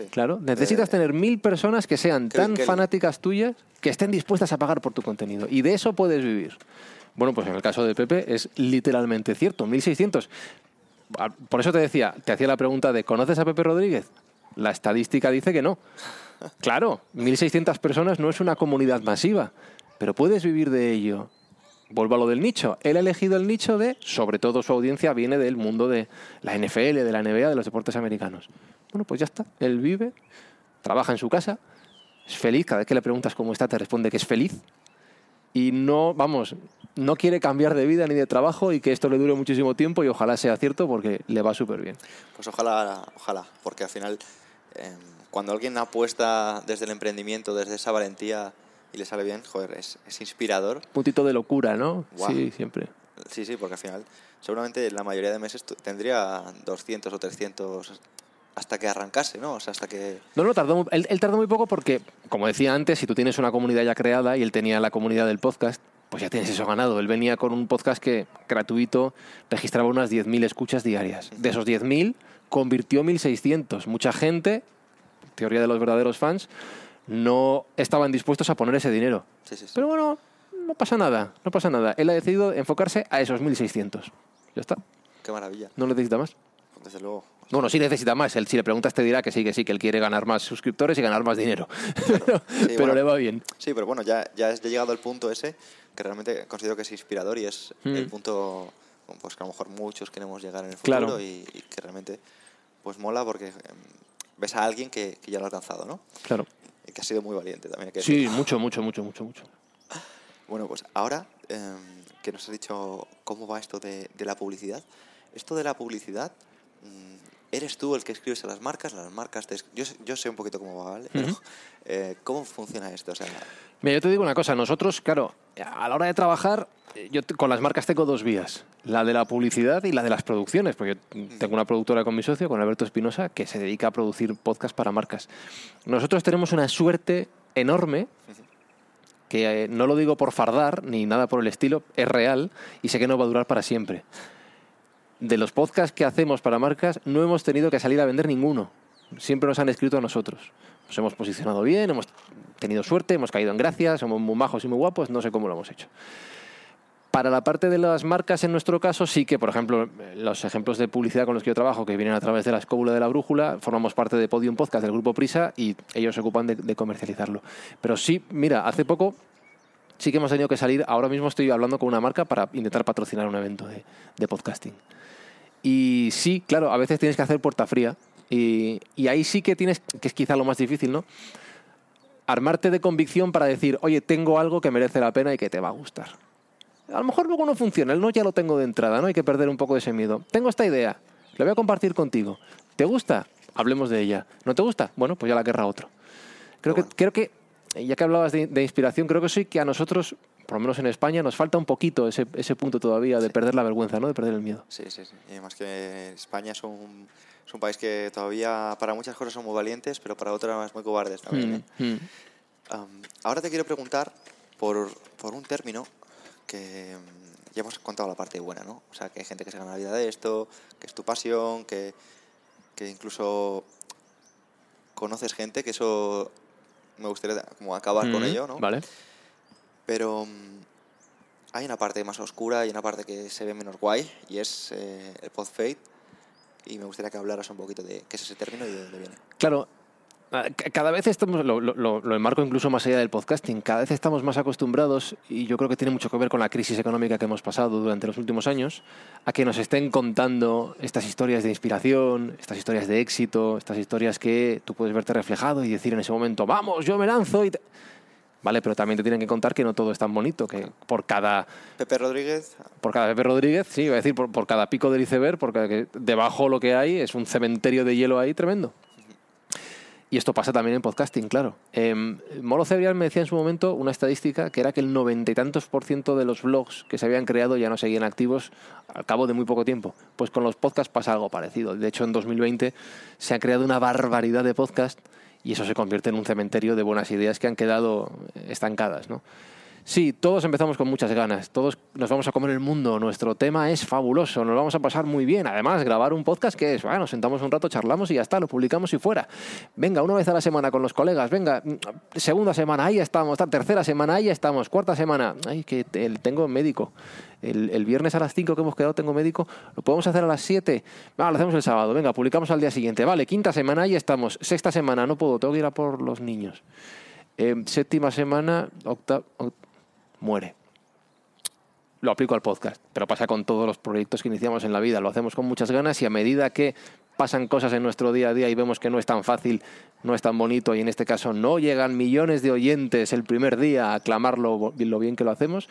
Claro, necesitas tener 1.000 personas que sean tan fanáticas tuyas que estén dispuestas a pagar por tu contenido. Y de eso puedes vivir. Bueno, pues en el caso de Pepe es literalmente cierto, 1.600. Por eso te hacía la pregunta de ¿conoces a Pepe Rodríguez? La estadística dice que no. Claro, 1.600 personas no es una comunidad masiva, pero puedes vivir de ello. Vuelvo a lo del nicho. Él ha elegido el nicho de, sobre todo su audiencia viene del mundo de la NFL, de la NBA, de los deportes americanos. Bueno, pues ya está. Él vive, trabaja en su casa, es feliz. Cada vez que le preguntas cómo está, te responde que es feliz. Y no quiere cambiar de vida ni de trabajo y que esto le dure muchísimo tiempo y ojalá sea cierto porque le va súper bien. Pues ojalá, porque al final cuando alguien apuesta desde el emprendimiento, desde esa valentía y le sale bien, joder, es inspirador. Puntito de locura, ¿no? Wow. Sí, siempre. Sí, porque al final seguramente la mayoría de meses tendría 200 o 300 hasta que arrancase, ¿no? O sea, hasta que... No, él tardó muy poco porque, como decía antes, si tú tienes una comunidad ya creada y él tenía la comunidad del podcast, pues ya tienes eso ganado. Él venía con un podcast que, gratuito, registraba unas 10.000 escuchas diarias. De esos 10.000, convirtió 1.600. Mucha gente, teoría de los verdaderos fans, no estaban dispuestos a poner ese dinero. Sí. Pero bueno, no pasa nada. Él ha decidido enfocarse a esos 1.600. Ya está. Qué maravilla. No necesita más. Desde luego. Bueno, sí necesita más. Él, si le preguntas, te dirá que sí, que él quiere ganar más suscriptores y ganar más dinero. Claro. Sí, pero bueno, le va bien. Sí, pero bueno, ya he llegado al punto ese que realmente considero que es inspirador y es el punto pues que a lo mejor muchos queremos llegar en el futuro. Claro. y que realmente pues mola porque ves a alguien que ya lo ha alcanzado, ¿no? Claro. Y que ha sido muy valiente también. Sí, mucho. Bueno, pues ahora que nos has dicho cómo va esto de la publicidad. Esto de la publicidad, ¿eres tú el que escribes a las marcas? Las marcas yo sé un poquito cómo va, ¿vale? Pero, ¿cómo funciona esto? O sea, mira, yo te digo una cosa. Nosotros, claro, a la hora de trabajar, yo con las marcas tengo 2 vías. La de la publicidad y la de las producciones. Porque yo tengo una productora con mi socio, con Alberto Espinosa, que se dedica a producir podcasts para marcas. Nosotros tenemos una suerte enorme, que no lo digo por fardar ni nada por el estilo, es real y sé que no va a durar para siempre. De los podcasts que hacemos para marcas no hemos tenido que salir a vender ninguno. Siempre nos han escrito a nosotros. Nos hemos posicionado bien, hemos tenido suerte, hemos caído en gracia, somos muy majos y muy guapos, no sé cómo lo hemos hecho. Para la parte de las marcas, en nuestro caso, sí que, por ejemplo, los ejemplos de publicidad con los que yo trabajo, que vienen a través de la escóbula de la brújula, formamos parte de Podium Podcast del Grupo Prisa y ellos se ocupan de comercializarlo. Pero sí, mira, hace poco sí que hemos tenido que salir. Ahora mismo estoy hablando con una marca para intentar patrocinar un evento de podcasting. Y sí, claro, a veces tienes que hacer puerta fría. Y ahí sí que tienes, que es quizá lo más difícil, ¿no? Armarte de convicción para decir, oye, tengo algo que merece la pena y que te va a gustar. A lo mejor luego no funciona, el no ya lo tengo de entrada, ¿no? Hay que perder un poco de ese miedo. Tengo esta idea, la voy a compartir contigo. ¿Te gusta? Hablemos de ella. ¿No te gusta? Bueno, pues ya la querrá otro. Creo que ya que hablabas de inspiración, creo que sí que a nosotros, por lo menos en España, nos falta un poquito ese punto todavía de perder la vergüenza, ¿no? De perder el miedo. Sí. Y además que España es un país que todavía para muchas cosas son muy valientes, pero para otras muy cobardes también. Ahora te quiero preguntar por un término que ya hemos contado la parte buena, ¿no? O sea, que hay gente que se gana la vida de esto, que es tu pasión, que incluso conoces gente, que eso me gustaría como acabar con ello, ¿no? Vale. Pero hay una parte más oscura y una parte que se ve menos guay, y es el post-fade, y me gustaría que hablaras un poquito de qué es ese término y de dónde viene. Claro. Cada vez estamos, lo enmarco incluso más allá del podcasting, cada vez estamos más acostumbrados, y yo creo que tiene mucho que ver con la crisis económica que hemos pasado durante los últimos años, a que nos estén contando estas historias de inspiración, estas historias de éxito, estas historias que tú puedes verte reflejado y decir en ese momento, vamos, yo me lanzo. Vale, pero también te tienen que contar que no todo es tan bonito, que por cada Pepe Rodríguez, sí, iba a decir, por cada pico del iceberg, porque debajo lo que hay es un cementerio de hielo ahí tremendo. Y esto pasa también en podcasting, claro. Molo Cebrián me decía en su momento una estadística que era que el 90 y tantos % de los blogs que se habían creado ya no seguían activos al cabo de muy poco tiempo. Pues con los podcasts pasa algo parecido. De hecho, en 2020 se ha creado una barbaridad de podcasts y eso se convierte en un cementerio de buenas ideas que han quedado estancadas, ¿no? Sí, todos empezamos con muchas ganas, todos nos vamos a comer el mundo, nuestro tema es fabuloso, nos vamos a pasar muy bien. Además, grabar un podcast, ¿qué es? Bueno, nos sentamos un rato, charlamos y ya está, lo publicamos y fuera. Venga, una vez a la semana con los colegas, venga, segunda semana, ahí estamos, tercera semana, ahí estamos, cuarta semana, ay, que tengo médico. El viernes a las 5 que hemos quedado tengo médico, lo podemos hacer a las 7, lo hacemos el sábado, venga, publicamos al día siguiente, vale, quinta semana, ahí estamos, sexta semana, no puedo, tengo que ir a por los niños. Séptima semana, muere. Lo aplico al podcast, pero pasa con todos los proyectos que iniciamos en la vida. Lo hacemos con muchas ganas y a medida que pasan cosas en nuestro día a día y vemos que no es tan fácil, no es tan bonito y en este caso no llegan millones de oyentes el primer día a aclamar lo bien que lo hacemos,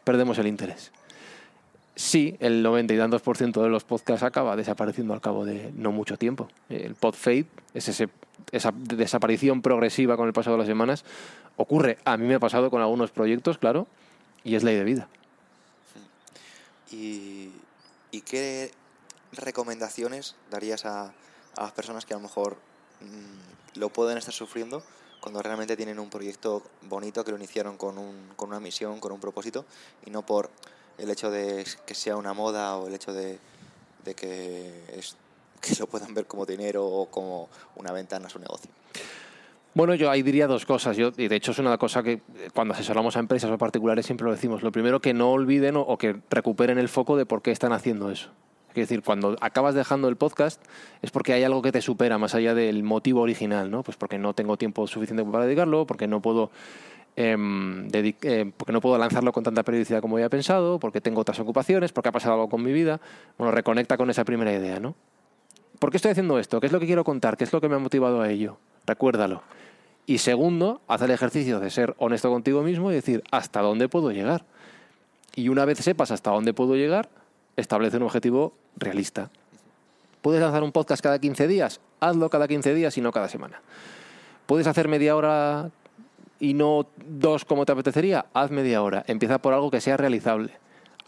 perdemos el interés. Sí, el 90 y tantos % de los podcasts acaba desapareciendo al cabo de no mucho tiempo. El pod-fade es esa desaparición progresiva con el paso de las semanas. Ocurre, a mí me ha pasado con algunos proyectos, claro, y es ley de vida. ¿Y qué recomendaciones darías a las personas que a lo mejor lo pueden estar sufriendo cuando realmente tienen un proyecto bonito, que lo iniciaron con una misión, con un propósito, y no por el hecho de que sea una moda o el hecho de que lo puedan ver como dinero o como una ventana a su negocio? Bueno, yo ahí diría dos cosas. Y de hecho es una cosa que cuando asesoramos a empresas o particulares siempre lo decimos. Lo primero, que no olviden o que recuperen el foco de por qué están haciendo eso. Es decir, cuando acabas dejando el podcast es porque hay algo que te supera más allá del motivo original, ¿no? Pues porque no tengo tiempo suficiente para dedicarlo, porque no puedo lanzarlo con tanta periodicidad como había pensado, porque tengo otras ocupaciones, porque ha pasado algo con mi vida. Bueno, reconecta con esa primera idea, ¿no? ¿Por qué estoy haciendo esto? ¿Qué es lo que quiero contar? ¿Qué es lo que me ha motivado a ello? Recuérdalo. Y segundo, haz el ejercicio de ser honesto contigo mismo y decir hasta dónde puedo llegar. Y una vez sepas hasta dónde puedo llegar, establece un objetivo realista. ¿Puedes lanzar un podcast cada 15 días? Hazlo cada 15 días y no cada semana. ¿Puedes hacer media hora y no 2 como te apetecería? Haz media hora. Empieza por algo que sea realizable.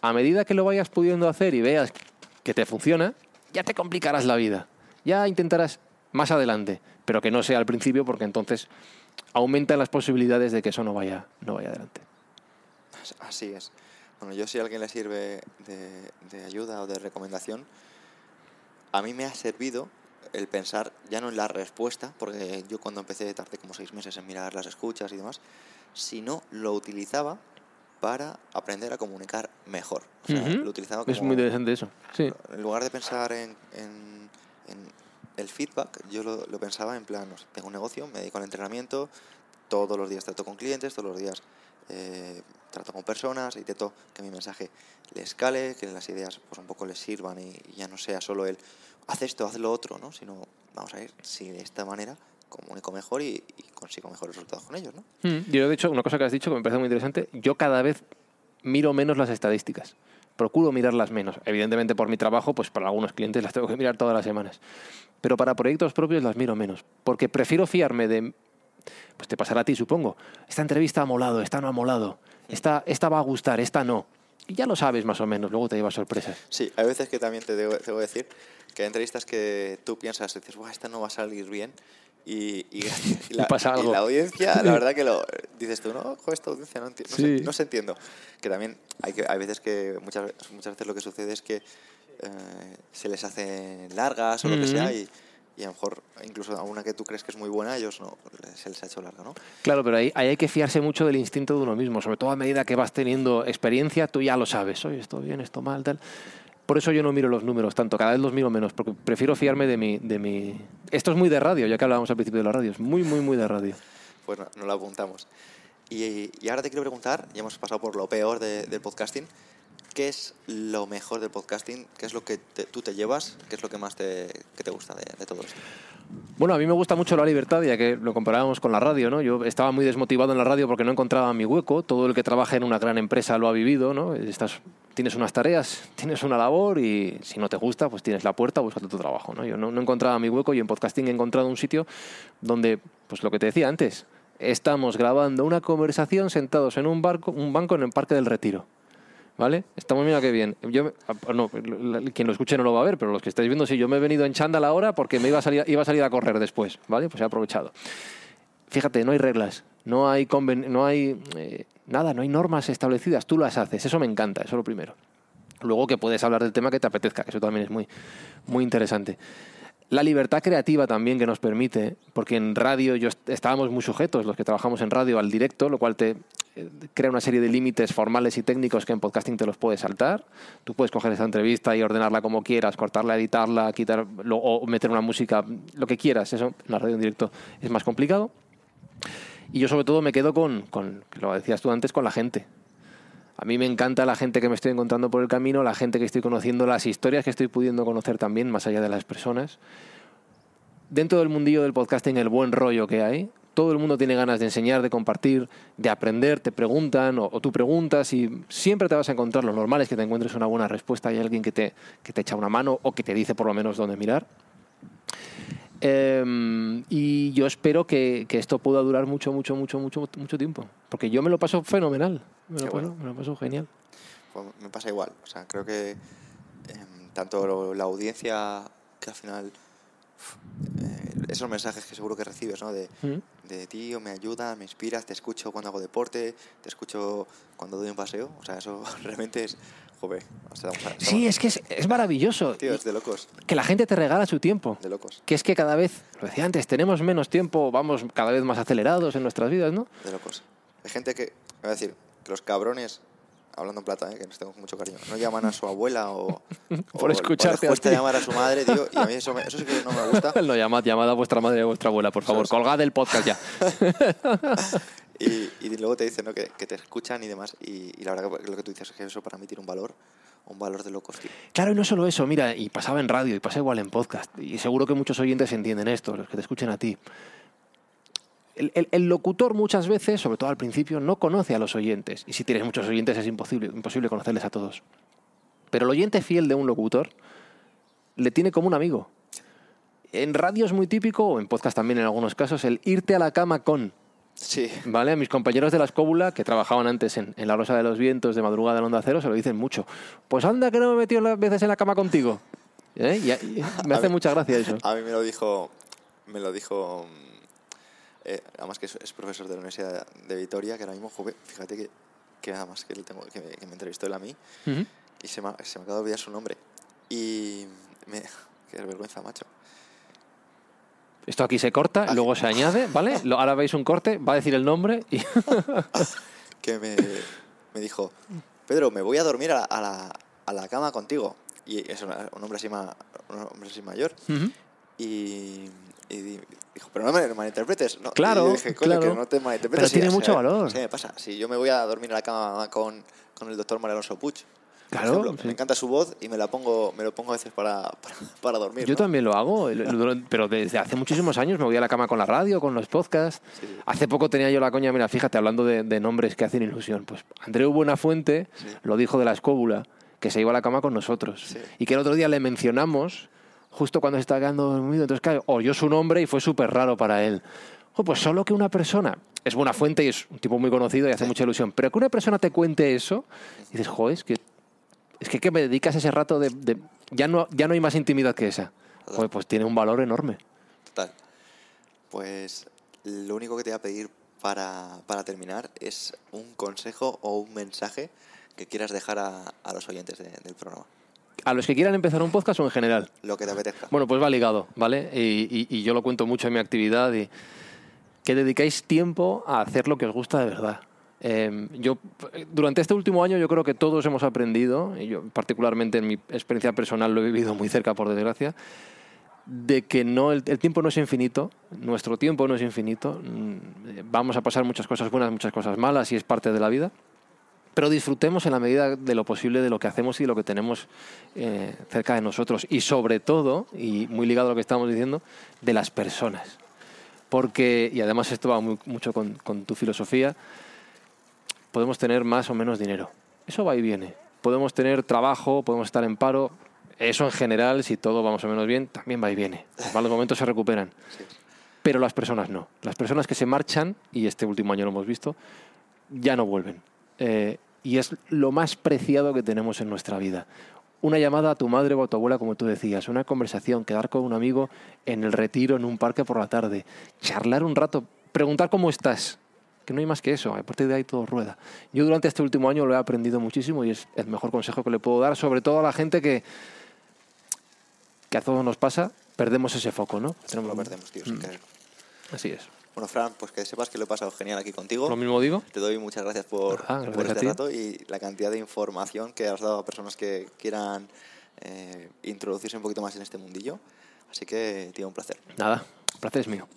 A medida que lo vayas pudiendo hacer y veas que te funciona, ya te complicarás la vida. Ya intentarás más adelante, pero que no sea al principio, porque entonces aumentan las posibilidades de que eso no vaya adelante. Así es. Bueno, yo, si a alguien le sirve de ayuda o de recomendación, a mí me ha servido el pensar ya no en la respuesta, porque yo cuando empecé tardé como 6 meses en mirar las escuchas y demás, sino lo utilizaba para aprender a comunicar mejor. O sea, Ujú. lo utilizaba Es muy como, interesante eso. Sí. en lugar de pensar en el feedback, yo lo pensaba en plan, no sé, tengo un negocio, me dedico al entrenamiento, todos los días trato con clientes, todos los días trato con personas, intento que mi mensaje les cale, que las ideas pues un poco les sirvan y ya no sea solo el haz esto, haz lo otro, ¿no? Sino vamos a ver si de esta manera comunico mejor y consigo mejores resultados con ellos, ¿no? Yo, de hecho, una cosa que has dicho que me parece muy interesante, yo cada vez miro menos las estadísticas. Procuro mirarlas menos. Evidentemente, por mi trabajo, pues para algunos clientes las tengo que mirar todas las semanas. Pero para proyectos propios las miro menos. Porque prefiero fiarme de... Pues te pasará a ti, supongo. Esta entrevista ha molado, esta no ha molado. Esta va a gustar, esta no. Y ya lo sabes más o menos, luego te llevas sorpresas. Sí, hay veces que también te debo decir que hay entrevistas que tú piensas, dices, "Buah, esta no va a salir bien", y Y pasa y algo. la audiencia, la verdad que lo dices tú, no, joder, esta audiencia no, Sí. no se entiendo. Que también hay veces que muchas veces lo que sucede es que se les hacen largas o lo que sea y a lo mejor incluso a una que tú crees que es muy buena, a ellos no, se les ha hecho larga, ¿no? Claro, pero ahí hay que fiarse mucho del instinto de uno mismo. Sobre todo a medida que vas teniendo experiencia, tú ya lo sabes. Oye, esto bien, esto mal, tal. Por eso yo no miro los números tanto, cada vez los miro menos, porque prefiero fiarme de mi... Esto es muy de radio, ya que hablábamos al principio de la radio. Es muy, muy, muy de radio. Pues no lo apuntamos. Y ahora te quiero preguntar, ya hemos pasado por lo peor del podcasting, ¿qué es lo mejor del podcasting? ¿Qué es lo que tú te llevas? ¿Qué es lo que más que te gusta de todo esto? Bueno, a mí me gusta mucho la libertad, ya que lo comparábamos con la radio, ¿no? Yo estaba muy desmotivado en la radio porque no encontraba mi hueco. Todo el que trabaja en una gran empresa lo ha vivido, ¿no? Tienes unas tareas, tienes una labor y si no te gusta, pues tienes la puerta, búscate tu trabajo, ¿no? Yo no encontraba mi hueco y en podcasting he encontrado un sitio donde, pues lo que te decía antes, estamos grabando una conversación sentados en un banco en el Parque del Retiro. ¿Vale? Estamos, mira qué bien. Quien lo escuche no lo va a ver, pero los que estáis viendo, sí, yo me he venido en chándal ahora porque me iba a salir a correr después, ¿vale? Pues he aprovechado. Fíjate, no hay reglas, no hay nada, no hay normas establecidas, tú las haces, eso me encanta, eso es lo primero. Luego que puedes hablar del tema que te apetezca, que eso también es muy, muy interesante. La libertad creativa también que nos permite, porque en radio estábamos muy sujetos, los que trabajamos en radio, al directo, lo cual te crea una serie de límites formales y técnicos que en podcasting te los puedes saltar. Tú puedes coger esa entrevista y ordenarla como quieras, cortarla, editarla, o meter una música, lo que quieras. Eso en la radio en directo es más complicado. Y yo sobre todo me quedo con lo decías tú antes, con la gente. A mí me encanta la gente que me estoy encontrando por el camino, la gente que estoy conociendo, las historias que estoy pudiendo conocer también, más allá de las personas. Dentro del mundillo del podcasting, el buen rollo que hay. Todo el mundo tiene ganas de enseñar, de compartir, de aprender, te preguntan o tú preguntas y siempre te vas a encontrar. Lo normal es que te encuentres una buena respuesta y alguien que te echa una mano o que te dice por lo menos dónde mirar. Y yo espero que esto pueda durar mucho tiempo, porque yo me lo paso fenomenal, me lo paso genial. Pues me pasa igual, o sea, creo que tanto la audiencia que al final esos mensajes que seguro que recibes, ¿no? De tío, me ayuda, me inspiras, te escucho cuando hago deporte, te escucho cuando doy un paseo, o sea, eso realmente es, joder, o sea, sí, es que es maravilloso. Tío, es de locos. Que la gente te regala su tiempo. De locos. Que es que cada vez, lo decía antes, tenemos menos tiempo, vamos cada vez más acelerados en nuestras vidas, ¿no? De locos. Hay gente que, voy a decir, que los cabrones, hablando en plata, que nos tengo mucho cariño, no llaman a su abuela o por escucharte. O les cuesta llamar a su madre, tío, y a mí eso sí que no me gusta. No, llamad a vuestra madre y a vuestra abuela, por favor, colgad el podcast ya. y luego te dicen, ¿no? que te escuchan y demás, y la verdad que lo que tú dices es que eso para mí tiene un valor de locos, tío. Claro, y no solo eso, mira, y pasaba en radio, y pasa igual en podcast, y seguro que muchos oyentes entienden esto, los que te escuchen a ti. El locutor muchas veces, sobre todo al principio, no conoce a los oyentes. Y si tienes muchos oyentes es imposible conocerles a todos. Pero el oyente fiel de un locutor le tiene como un amigo. En radio es muy típico, o en podcast también en algunos casos, el irte a la cama con. Sí. ¿Vale? A mis compañeros de la escóbula, que trabajaban antes en La Rosa de los Vientos, de madrugada en Onda Cero, se lo dicen mucho. Pues anda que no me he metido las veces en la cama contigo. Y me hace mucha gracia eso. A mí me lo dijo además que es profesor de la Universidad de Vitoria, que ahora mismo, joven, fíjate que nada más que me entrevistó él a mí, y se me acaba de olvidar su nombre. Y qué vergüenza, macho. Esto aquí se corta, luego se añade, ¿vale? Ahora veis un corte, va a decir el nombre y... que me dijo, Pedro, me voy a dormir a la cama contigo. Y es un hombre así, un hombre así mayor. Ujú. Y dijo, pero no me malinterpretes. No. Claro, y yo dije, coño, claro. que no te malinterpretes. Pero tiene o sea, mucho valor. Sí, me pasa. Si yo me voy a dormir a la cama con el doctor María Alonso Puig, por Claro, ejemplo, sí. me encanta su voz y me lo pongo a veces para dormir. Yo ¿no? también lo hago, pero desde hace muchísimos años me voy a la cama con la radio, con los podcasts. Sí. Hace poco tenía yo la coña, mira, fíjate, hablando de nombres que hacen ilusión. Pues Andreu Buenafuente Sí. lo dijo de la escóbula, que se iba a la cama con nosotros. Sí. Y que el otro día le mencionamos justo cuando se estaba quedando dormido. Entonces, claro, oyó su nombre y fue súper raro para él. Pues solo que una persona, es Buenafuente y es un tipo muy conocido y hace mucha ilusión, pero que una persona te cuente eso, y dices, joder, es que me dedicas ese rato ya no hay más intimidad que esa. Pues tiene un valor enorme. Total. Pues lo único que te voy a pedir para terminar es un consejo o un mensaje que quieras dejar a los oyentes del programa. A los que quieran empezar un podcast o en general. Lo que te apetezca. Bueno, pues va ligado, ¿vale? Y yo lo cuento mucho en mi actividad, y que dedicáis tiempo a hacer lo que os gusta de verdad. Durante este último año yo creo que todos hemos aprendido, y yo particularmente en mi experiencia personal lo he vivido muy cerca, por desgracia, de que el tiempo no es infinito, nuestro tiempo no es infinito, vamos a pasar muchas cosas buenas, muchas cosas malas, y es parte de la vida, pero disfrutemos en la medida de lo posible de lo que hacemos y de lo que tenemos cerca de nosotros, y sobre todo, y muy ligado a lo que estamos diciendo, de las personas. Porque, y además esto va mucho con tu filosofía, podemos tener más o menos dinero. Eso va y viene. Podemos tener trabajo, podemos estar en paro. Eso en general, si todo va más o menos bien, también va y viene. Los malos momentos se recuperan. Sí. Pero las personas no. Las personas que se marchan, y este último año lo hemos visto, ya no vuelven. Y es lo más preciado que tenemos en nuestra vida. Una llamada a tu madre o a tu abuela, como tú decías, una conversación, quedar con un amigo en el retiro, en un parque por la tarde, charlar un rato, preguntar cómo estás. Que no hay más que eso, a partir de ahí todo rueda. Yo durante este último año lo he aprendido muchísimo y es el mejor consejo que le puedo dar, sobre todo a la gente que a todos nos pasa, perdemos ese foco, ¿no? Lo perdemos, tío, sin querer. Así es. Bueno, Fran, pues que sepas que lo he pasado genial aquí contigo. Lo mismo digo. Te doy muchas gracias por Gracias a este ti. rato y la cantidad de información que has dado a personas que quieran introducirse un poquito más en este mundillo. Así que, tío, un placer. Nada, el placer es mío.